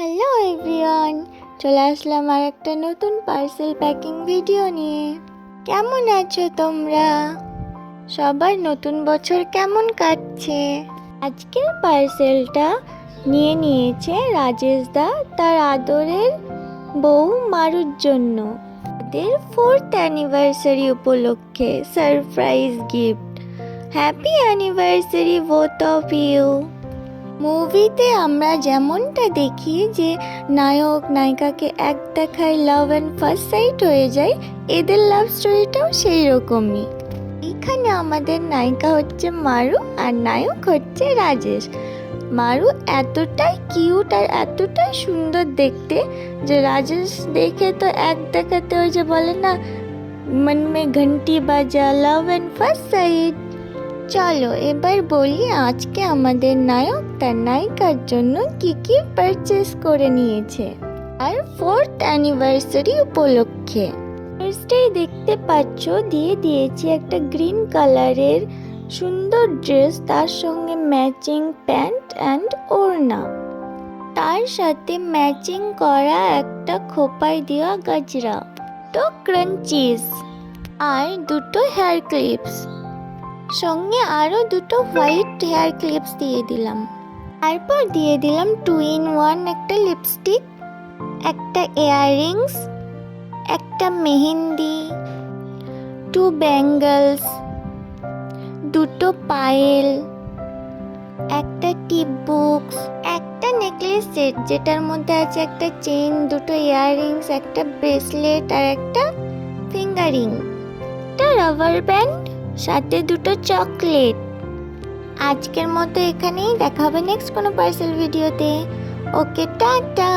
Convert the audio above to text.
Hello everyone, চলে আসলাম আর একটা নতুন পার্সেল প্যাকিং ভিডিও নিয়ে। কেমন আছো তোমরা? সবার নতুন বছর কেমন কাটছে? আজকের পার্সেলটা নিয়ে নিয়েছে রাজেশ দা তার আদরের বউ মারুর জন্য। তাদের 4th অ্যানিভার্সারি উপলক্ষে surprise gift. Happy anniversary both of you. মুভিতে আমরা যেমনটা দেখি যে নায়ক নায়িকাকে এক দেখায় লাভ অ্যান্ড ফার্স্ট সাইট হয়ে যায়, এদের লাভ স্টোরিটাও সেই রকমই। এখানে আমাদের নায়িকা হচ্ছে মারু আর নায়ক হচ্ছে রাজেশ। মারু এতটাই কিউট আর এতটাই সুন্দর দেখতে যে রাজেশ দেখে তো এক দেখাতে ওই যে বলে না, মন মে ঘন্টি বাজা, লাভ অ্যান্ড ফার্স্ট সাইট। চলো এবার বলি আজকে আমাদের নায়ক তার নায়িকার জন্য কি কি পারচেস করে নিয়েছে আর 4th অ্যানিভার্সারি উপলক্ষে। ফার্স্টেই দেখতে পাচ্ছ দিয়ে দিয়েছি একটা গ্রিন কালারের সুন্দর ড্রেস, তার সঙ্গে ম্যাচিং প্যান্ট অ্যান্ড ওড়না, তার সাথে ম্যাচিং করা একটা খোপায় দেওয়া গজরা, তো ক্রাঞ্চিস আর দুটো হেয়ার ক্লিপস, সঙ্গে আরও দুটো হোয়াইট হেয়ার ক্লিপস দিয়ে দিলাম। তারপর দিয়ে দিলাম 2-in-1 একটা লিপস্টিক, একটা ইয়াররিংস, একটা মেহেন্দি, 2 ব্যাঙ্গলস, দুটো পায়েল, একটা টিপ বুকস, একটা নেকলেস সেট যেটার মধ্যে আছে একটা চেইন, দুটো ইয়াররিংস, একটা ব্রেসলেট আর একটা ফিঙ্গারিং, একটা রাবার ব্যান্ড, সাথে দুটো চকলেট। আজকের মতো এখানেই, দেখা হবে নেক্সট কোনো পার্সেল ভিডিওতে। ওকে, টাটা।